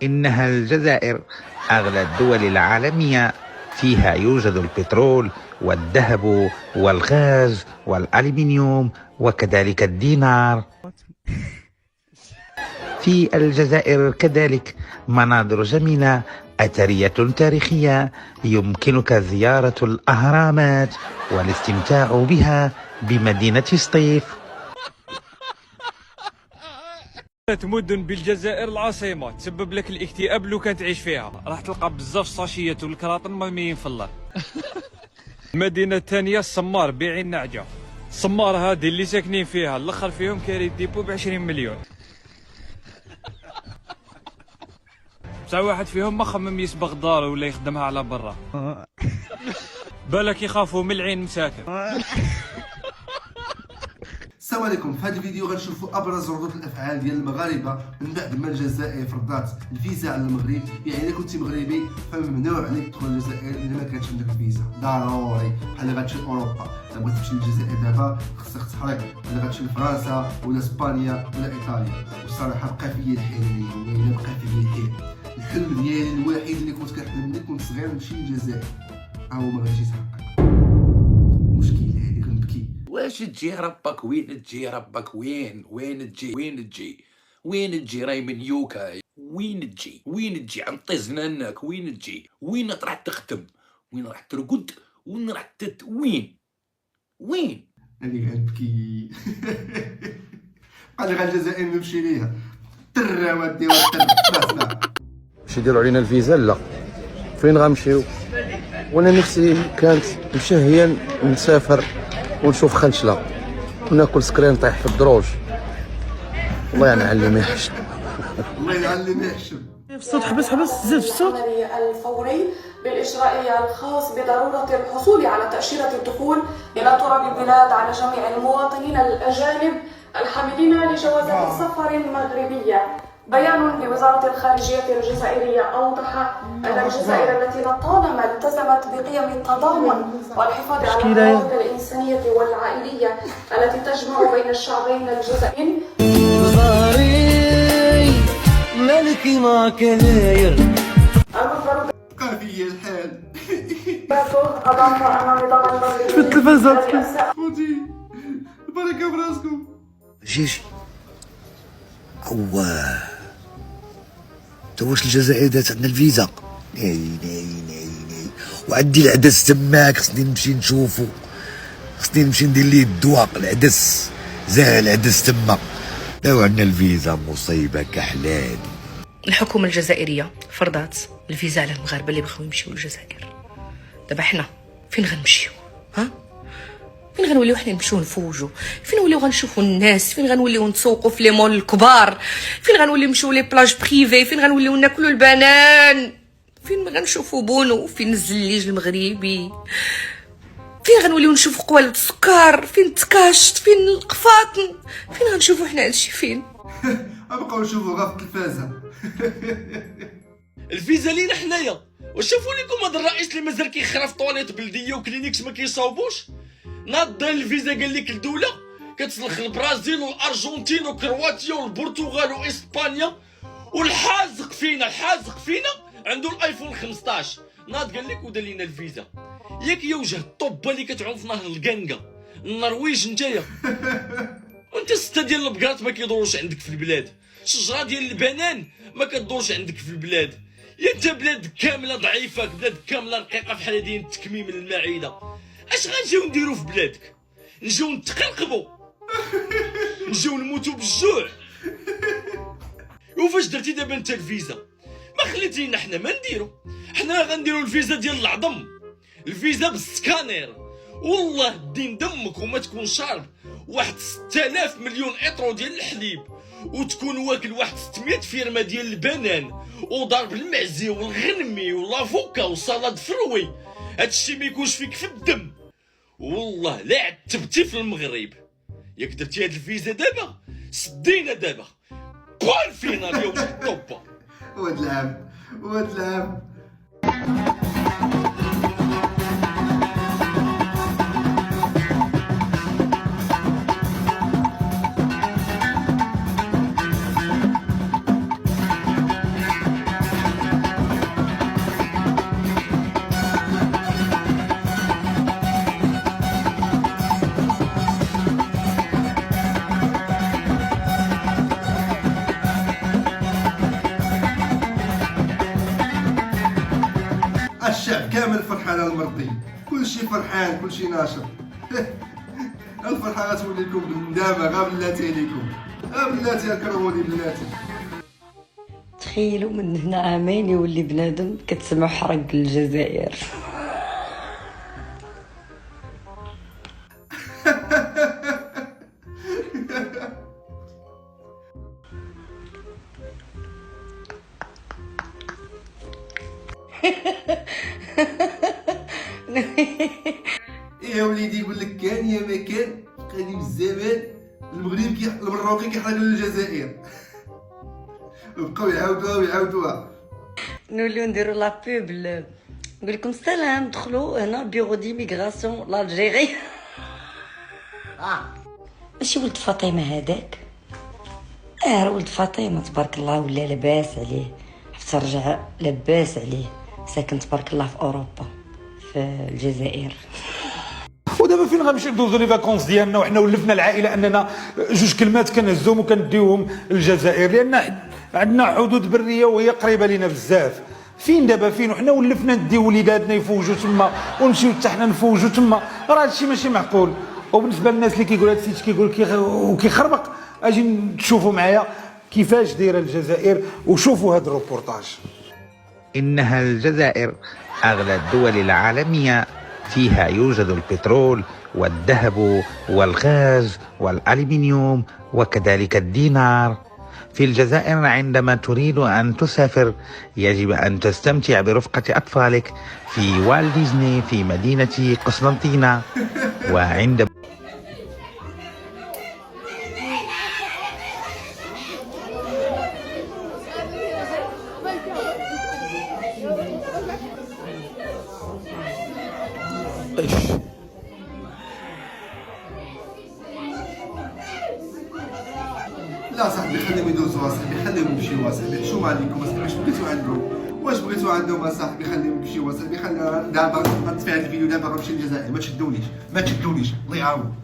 إنها الجزائر أغلى الدول العالمية، فيها يوجد البترول والذهب والغاز والألمنيوم وكذلك الدينار. في الجزائر كذلك مناظر جميلة أثرية تاريخية، يمكنك زيارة الأهرامات والاستمتاع بها بمدينة سطيف. مدن بالجزائر العاصمة تسبب لك الاكتئاب لو كان تعيش فيها، راح تلقى بزاف صاشيات والكراطن مرميين في الله. المدينة الثانية السمار بيع النعجة. السمار هذه اللي ساكنين فيها الاخر فيهم كاري ديبو ب20 مليون. بصح واحد فيهم ما خمم يسبغ داره ولا يخدمها على برا. بالك يخافوا من العين مساكن. السلام عليكم. في هذا الفيديو غنشوفوا ابرز ردود الافعال ديال المغاربه من بعد ما الجزائر فرضات الفيزا على المغرب. يعني اذا كنتي مغربي فممنوع عليك تدخل الجزائر الا ما كانتش عندك الفيزا، ضروري. بحال غتمشي لاوروبا، الا بغيتي تمشي للجزائر دابا خصك تحرق، ولا غتمشي لفرنسا ولا اسبانيا ولا ايطاليا. والصراحه بقى فيا الحيل اليوم، بقى فيا الحيل. الحلم ديالي الوحيد اللي كنت كنحلم ملي كنت صغير نمشي للجزائر، هو ما غاديش يتحقق. مشكل هذه كنبكي. واش تجي ربك؟ وين تجي ربك؟ وين تجي راي من يوكا؟ وين تجي عن طيز نانك؟ وين تجي؟ وين راح تختم؟ وين راح ترقد؟ وين راح وين انا غنبكي. قال لي الجزائر نمشي ليها ترى ودي وترى. باش يديروا علينا الفيزا؟ لا، فين غنمشيو؟ وانا نفسي كانت مشهيا نسافر ونشوف خنشله وناكل سكرين طيح في الدروج. الله يعلم يحشم. الله يعلم يحشم. في الصوت حبس زيد في الصوت. الفوري بالإجراء الخاص بضرورة الحصول على تأشيرة الدخول إلى تراب البلاد على جميع المواطنين الأجانب الحاملين لجوازات السفر المغربية. بيان لوزارة الخارجية الجزائرية أوضح أن الجزائر التي لطالما التزمت بقيم التضامن والحفاظ على الحقوق الإنسانية والعائلية التي تجمع بين الشعبين الجزائريين. مالكي ما كثير بقى فيا الحال. أضاف أن نظام المغرب في التلفازات خوتي البركه براسكم. جيجي اواه تو واش الجزائر دات عندنا الفيزا؟ ناي وعندي العدس تماك، خصني نمشي نشوفو، خصني نمشي ندير ليه الدواق. العدس زاه العدس تما، داو عندنا الفيزا. مصيبه كحلال. الحكومة الجزائرية فرضات الفيزا على المغاربة اللي بغاو يمشيو للجزائر. دابا حنا فين غنمشيو؟ فين غنوليو حنا نمشيو نفوجو؟ فين نوليو غنشوفوا الناس؟ فين غنوليو نتسوقوا في لي مول الكبار؟ فين غنوليو نمشيو لي بلاج بريفي؟ فين غنوليو ناكلوا البنان؟ فين غنشوفوا بونو؟ فين الزليج المغربي؟ فين غنوليو نشوفوا قوالب السكر؟ فين التكاشت؟ فين القفاطن؟ فين غنشوفوا حنا هادشي فين؟ غنبقاو نشوفوا غير في التلفازه. الفيزا لينا حنايا. وشافوا لكم هذا الرئيس اللي مازال كيخرف طواليت بلديه وكلينيكس ما كيصاوبوش؟ ناض الفيزا قال لك الدوله كتسلخ البرازيل والارجنتين وكرواتيا والبرتغال واسبانيا، والحازق فينا عنده الايفون 15. ناض قال لك ودار لينا الفيزا. ياك يا وجه الطوبه اللي كتعوم في نهر الكنكا النرويج نتايا. وانت السته ديال البقرات ما كيدوروش عندك في البلاد، شجره ديال البنان ما كدورش عندك في البلاد. يا انت بلاد كامله ضعيفه، بلاد كامله رقيقه بحال هادي التكميم المعده. اش غنجيو نديرو في بلادك؟ نجيو نتقلقبو؟ نجيو نموتو بالجوع؟ وفاش درتي دابا انت الفيزا؟ ما خليتينا حنا ما نديرو. حنا غنديرو الفيزا ديال العظم، الفيزا بالسكانير. والله دين دمك وما تكون شارب واحد 6000 مليون اطرو ديال الحليب، وتكون واكل واحد 600 فيرمه ديال البنان، وضرب المعزي والغنمي والافوكا وصالاد فروي. هادشي ما يكونش فيك في الدم. والله لا عتبتي في المغرب. ياك درتي هاد الفيزا دابا سدينا دابا بال فينا اليوم الطوبه. واد العام الشعب كامل فرحان المرضي، كلشي فرحان كلشي ناشط. الفرحه غتولي لكم بالندامه، غا بلاتي عليكم، بلاتي كرهوني بلاتي. تخيلوا من هنا عامين يولي بنادم كتسمعوا حرق الجزائر. يا وليدي يقول لك كان يا ما كان قديم الزمان المغرب المراوغي كيحرق للجزائر. بقاو يعاودوها ويعاودوها. نوليو نديرو لا بوب نقول لكم السلام، دخلوا هنا بيرو ديميغراسيون لالجيري. ماشي ولد فاطمه هذاك، ولد فاطمه تبارك الله ولا لاباس عليه، حتى رجع لاباس عليه، ساكن تبارك الله في اوروبا في الجزائر. ودابا فين غنمشيو ندوزو لي فاكونس ديالنا وحنا ولفنا العائله اننا جوج كلمات كنهزوهم وكنديوهم للجزائر، لان عندنا حدود بريه وهي قريبه لينا بزاف. فين دابا فين وحنا ولفنا نديو وليداتنا يفوجوا تما ونمشيو حتى حنا نفوجوا تما، راه هادشي ماشي معقول. وبالنسبه للناس اللي كيقول هاد السيت كيقول وكيخربق، اجي تشوفوا معايا كيفاش دايره الجزائر وشوفوا هاد الروبورتاج. إنها الجزائر أغلى الدول العالمية، فيها يوجد البترول والذهب والغاز والألمنيوم وكذلك الدينار. في الجزائر عندما تريد أن تسافر يجب أن تستمتع برفقة أطفالك في والت ديزني في مدينة قسنطينة. وعند لا صاحبي خليهم يدوزوا، صاحبي خليهم يمشيو، صاحبي حشومه عليكم، صاحبي واش بغيتو عندهم، واش بغيتو عندهم صاحبي، خليهم يمشيو، صاحبي خلينا دابا غنطفي هذا الفيديو، دابا غنمشي للجزائر، ما تشدونيش الله يعاون.